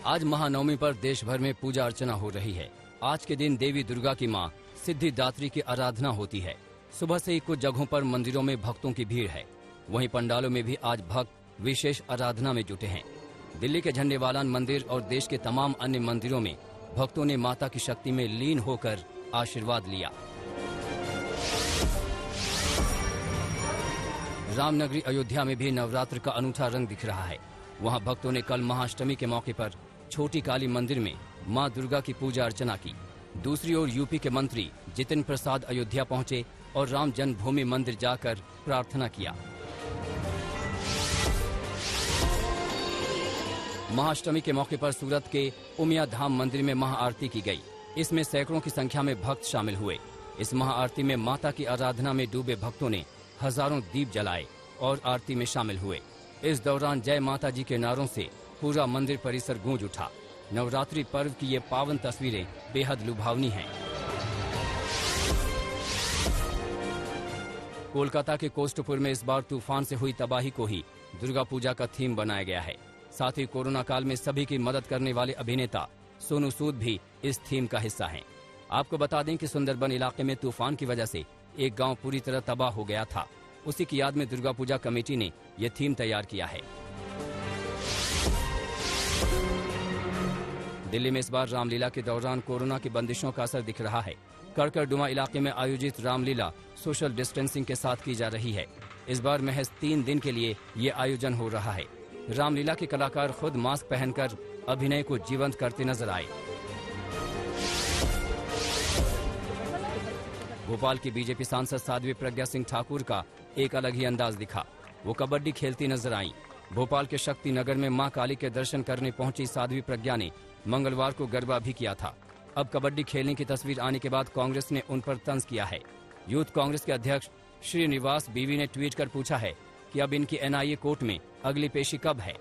आज महानवमी पर देश भर में पूजा अर्चना हो रही है। आज के दिन देवी दुर्गा की मां सिद्धिदात्री की आराधना होती है। सुबह से ही कुछ जगहों पर मंदिरों में भक्तों की भीड़ है। वहीं पंडालों में भी आज भक्त विशेष आराधना में जुटे हैं। दिल्ली के झंडेवालान मंदिर और देश के तमाम अन्य मंदिरों में भक्तों ने माता की शक्ति में लीन होकर आशीर्वाद लिया। रामनगरी अयोध्या में भी नवरात्र का अनूठा रंग दिख रहा है। वहां भक्तों ने कल महाअष्टमी के मौके पर छोटी काली मंदिर में मां दुर्गा की पूजा अर्चना की। दूसरी ओर यूपी के मंत्री जितिन प्रसाद अयोध्या पहुंचे और राम जन्मभूमि मंदिर जाकर प्रार्थना किया। महाअष्टमी के मौके पर सूरत के उमिया धाम मंदिर में महाआरती की गई। इसमें सैकड़ों की संख्या में भक्त शामिल हुए। इस महाआरती में माता की आराधना में डूबे भक्तों ने हजारों दीप जलाए और आरती में शामिल हुए। इस दौरान जय माता जी के नारों से पूरा मंदिर परिसर गूंज उठा। नवरात्रि पर्व की ये पावन तस्वीरें बेहद लुभावनी हैं। कोलकाता के कोस्टपुर में इस बार तूफान से हुई तबाही को ही दुर्गा पूजा का थीम बनाया गया है। साथ ही कोरोना काल में सभी की मदद करने वाले अभिनेता सोनू सूद भी इस थीम का हिस्सा हैं। आपको बता दें कि सुंदरबन इलाके में तूफान की वजह से एक गांव पूरी तरह तबाह हो गया था। उसी की याद में दुर्गा पूजा कमेटी ने यह थीम तैयार किया है। दिल्ली में इस बार रामलीला के दौरान कोरोना की बंदिशों का असर दिख रहा है। कड़कड़डुमा इलाके में आयोजित रामलीला सोशल डिस्टेंसिंग के साथ की जा रही है। इस बार महज 3 दिन के लिए ये आयोजन हो रहा है। रामलीला के कलाकार खुद मास्क पहनकर अभिनय को जीवंत करते नजर आए। भोपाल की बीजेपी सांसद साध्वी प्रज्ञा सिंह ठाकुर का एक अलग ही अंदाज दिखा। वो कबड्डी खेलती नजर आईं। भोपाल के शक्ति नगर में मां काली के दर्शन करने पहुंची साध्वी प्रज्ञा ने मंगलवार को गरबा भी किया था। अब कबड्डी खेलने की तस्वीर आने के बाद कांग्रेस ने उन पर तंज किया है। यूथ कांग्रेस के अध्यक्ष श्रीनिवास बीवी ने ट्वीट कर पूछा है कि अब इनकी एनआईए कोर्ट में अगली पेशी कब है।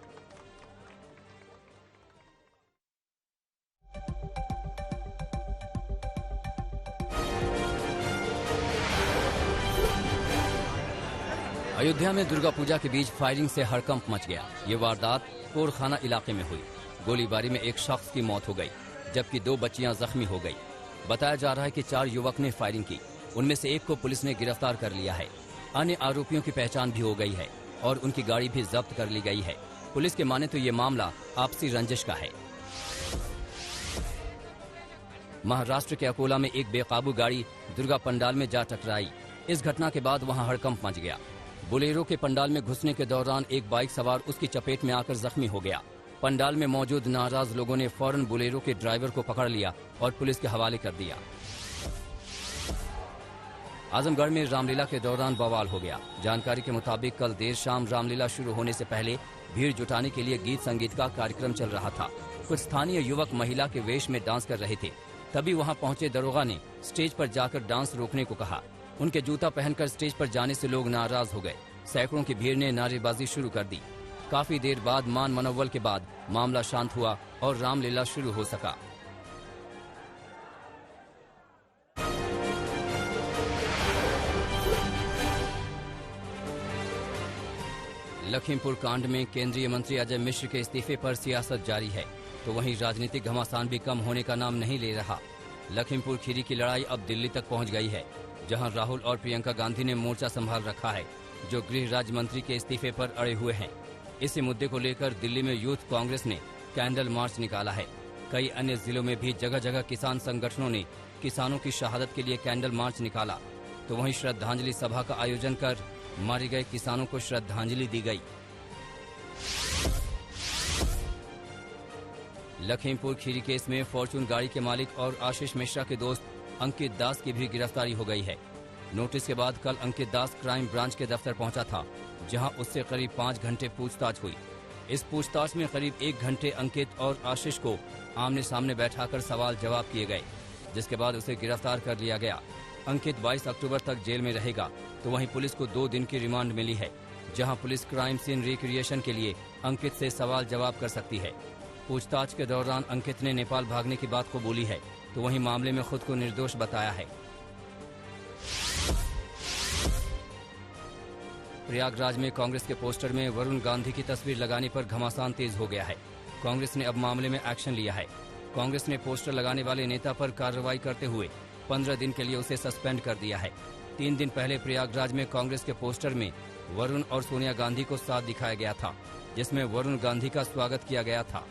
अयोध्या में दुर्गा पूजा के बीच फायरिंग से हड़कंप मच गया। ये वारदात कोरखाना इलाके में हुई। गोलीबारी में एक शख्स की मौत हो गई, जबकि 2 बच्चियां जख्मी हो गई। बताया जा रहा है कि 4 युवक ने फायरिंग की। उनमें से एक को पुलिस ने गिरफ्तार कर लिया है। अन्य आरोपियों की पहचान भी हो गई है और उनकी गाड़ी भी जब्त कर ली गई है। पुलिस के माने तो ये मामला आपसी रंजिश का है। महाराष्ट्र के अकोला में एक बेकाबू गाड़ी दुर्गा पंडाल में जा टकराई। इस घटना के बाद वहां हड़कंप मच गया। बोलेरो के पंडाल में घुसने के दौरान एक बाइक सवार उसकी चपेट में आकर जख्मी हो गया। पंडाल में मौजूद नाराज लोगों ने फौरन बोलेरो के ड्राइवर को पकड़ लिया और पुलिस के हवाले कर दिया। आजमगढ़ में रामलीला के दौरान बवाल हो गया। जानकारी के मुताबिक कल देर शाम रामलीला शुरू होने से पहले भीड़ जुटाने के लिए गीत संगीत का कार्यक्रम चल रहा था। कुछ स्थानीय युवक महिला के वेश में डांस कर रहे थे। तभी वहां पहुंचे दरोगा ने स्टेज पर जाकर डांस रोकने को कहा। उनके जूता पहनकर स्टेज पर जाने से लोग नाराज हो गए। सैकड़ों की भीड़ ने नारेबाजी शुरू कर दी। काफी देर बाद मान मनोबल के बाद मामला शांत हुआ और रामलीला शुरू हो सका। लखीमपुर कांड में केंद्रीय मंत्री अजय मिश्र के इस्तीफे पर सियासत जारी है, तो वहीं राजनीतिक घमासान भी कम होने का नाम नहीं ले रहा। लखीमपुर खीरी की लड़ाई अब दिल्ली तक पहुंच गई है, जहां राहुल और प्रियंका गांधी ने मोर्चा संभाल रखा है, जो गृह राज्य मंत्री के इस्तीफे पर अड़े हुए हैं। इसी मुद्दे को लेकर दिल्ली में यूथ कांग्रेस ने कैंडल मार्च निकाला है। कई अन्य जिलों में भी जगह जगह किसान संगठनों ने किसानों की शहादत के लिए कैंडल मार्च निकाला, तो वहीं श्रद्धांजलि सभा का आयोजन कर मारे गए किसानों को श्रद्धांजलि दी गई। लखीमपुर खीरी केस में फॉर्चून गाड़ी के मालिक और आशीष मिश्रा के दोस्त अंकित दास की भी गिरफ्तारी हो गई है। नोटिस के बाद कल अंकित दास क्राइम ब्रांच के दफ्तर पहुंचा था, जहां उससे करीब 5 घंटे पूछताछ हुई। इस पूछताछ में करीब 1 घंटे अंकित और आशीष को आमने सामने बैठाकर सवाल जवाब किए गए, जिसके बाद उसे गिरफ्तार कर लिया गया। अंकित 22 अक्टूबर तक जेल में रहेगा, तो वहीं पुलिस को 2 दिन की रिमांड मिली है, जहां पुलिस क्राइम सीन रिक्रिएशन के लिए अंकित से सवाल जवाब कर सकती है। पूछताछ के दौरान अंकित ने नेपाल भागने की बात को बोली है, तो वहीं मामले में खुद को निर्दोष बताया है। प्रयागराज में कांग्रेस के पोस्टर में वरुण गांधी की तस्वीर लगाने पर घमासान तेज हो गया है। कांग्रेस ने अब मामले में एक्शन लिया है। कांग्रेस ने पोस्टर लगाने वाले नेता पर कार्रवाई करते हुए 15 दिन के लिए उसे सस्पेंड कर दिया है। 3 दिन पहले प्रयागराज में कांग्रेस के पोस्टर में वरुण और सोनिया गांधी को साथ दिखाया गया था, जिसमें वरुण गांधी का स्वागत किया गया था।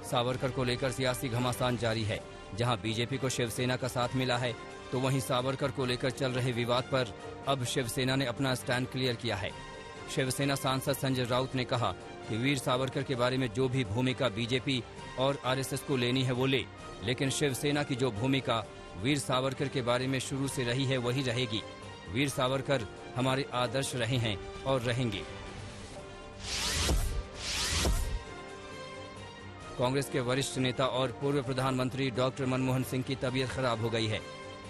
सावरकर को लेकर सियासी घमासान जारी है। जहां बीजेपी को शिवसेना का साथ मिला है, तो वहीं सावरकर को लेकर चल रहे विवाद पर अब शिवसेना ने अपना स्टैंड क्लियर किया है। शिवसेना सांसद संजय राउत ने कहा कि वीर सावरकर के बारे में जो भी भूमिका बीजेपी और आरएसएस को लेनी है वो ले, लेकिन शिवसेना की जो भूमिका वीर सावरकर के बारे में शुरू से रही है वही रहेगी। वीर सावरकर हमारे आदर्श रहे हैं और रहेंगे। कांग्रेस के वरिष्ठ नेता और पूर्व प्रधानमंत्री डॉक्टर मनमोहन सिंह की तबीयत खराब हो गई है।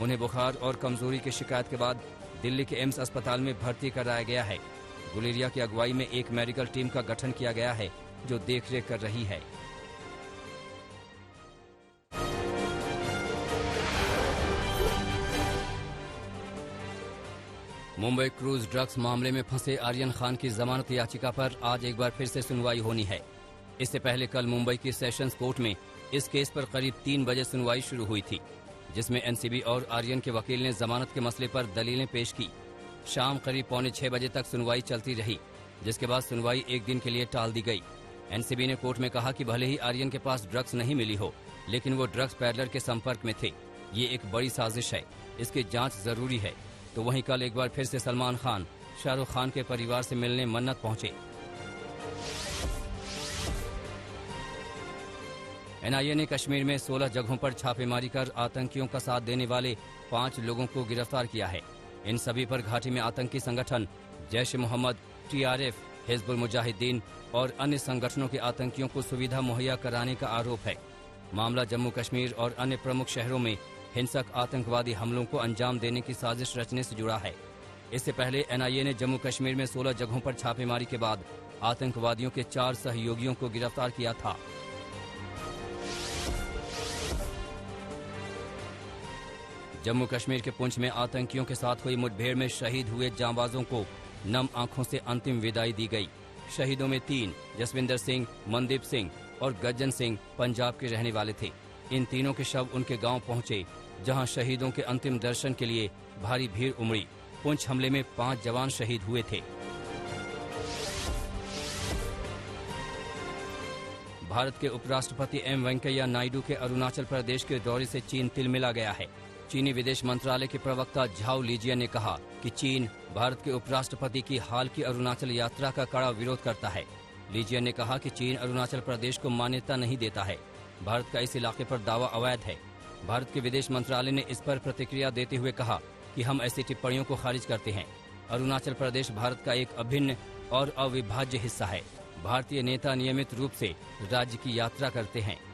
उन्हें बुखार और कमजोरी की शिकायत के बाद दिल्ली के एम्स अस्पताल में भर्ती कराया गया है। गुलेरिया की अगुवाई में एक मेडिकल टीम का गठन किया गया है जो देखरेख कर रही है। मुंबई क्रूज ड्रग्स मामले में फंसे आर्यन खान की जमानत याचिका पर आज एक बार फिर से सुनवाई होनी है। इससे पहले कल मुंबई की सेशंस कोर्ट में इस केस पर करीब 3 बजे सुनवाई शुरू हुई थी, जिसमें एनसीबी और आर्यन के वकील ने जमानत के मसले पर दलीलें पेश की। शाम करीब 5:45 बजे तक सुनवाई चलती रही, जिसके बाद सुनवाई एक दिन के लिए टाल दी गई। एनसीबी ने कोर्ट में कहा कि भले ही आर्यन के पास ड्रग्स नहीं मिली हो, लेकिन वो ड्रग्स पैडलर के संपर्क में थे। ये एक बड़ी साजिश है, इसकी जांच जरूरी है। तो वहीं कल एक बार फिर से सलमान खान शाहरुख खान के परिवार से मिलने मन्नत पहुंचे। एनआईए ने कश्मीर में 16 जगहों पर छापेमारी कर आतंकियों का साथ देने वाले 5 लोगों को गिरफ्तार किया है। इन सभी पर घाटी में आतंकी संगठन जैश-ए-मोहम्मद, टीआरएफ, हिजबुल मुजाहिदीन और अन्य संगठनों के आतंकियों को सुविधा मुहैया कराने का आरोप है। मामला जम्मू कश्मीर और अन्य प्रमुख शहरों में हिंसक आतंकवादी हमलों को अंजाम देने की साजिश रचने से जुड़ा है। इससे पहले एनआईए ने जम्मू कश्मीर में 16 जगहों पर छापेमारी के बाद आतंकवादियों के 4 सहयोगियों को गिरफ्तार किया था। जम्मू कश्मीर के पुंछ में आतंकियों के साथ हुई मुठभेड़ में शहीद हुए जांबाजों को नम आंखों से अंतिम विदाई दी गई। शहीदों में 3 जसविंदर सिंह, मनदीप सिंह और गज्जन सिंह पंजाब के रहने वाले थे। इन तीनों के शव उनके गांव पहुंचे, जहां शहीदों के अंतिम दर्शन के लिए भारी भीड़ उमड़ी। पुंछ हमले में 5 जवान शहीद हुए थे। भारत के उपराष्ट्रपति एम वेंकैया नायडू के अरुणाचल प्रदेश के दौरे से चीन तिलमिला गया है। चीनी विदेश मंत्रालय के प्रवक्ता झाओ लिजियन ने कहा कि चीन भारत के उपराष्ट्रपति की हाल की अरुणाचल यात्रा का कड़ा विरोध करता है। लिजियन ने कहा कि चीन अरुणाचल प्रदेश को मान्यता नहीं देता है। भारत का इस इलाके पर दावा अवैध है। भारत के विदेश मंत्रालय ने इस पर प्रतिक्रिया देते हुए कहा कि हम ऐसी टिप्पणियों को खारिज करते हैं। अरुणाचल प्रदेश भारत का एक अभिन्न और अविभाज्य हिस्सा है। भारतीय नेता नियमित रूप से राज्य की यात्रा करते हैं।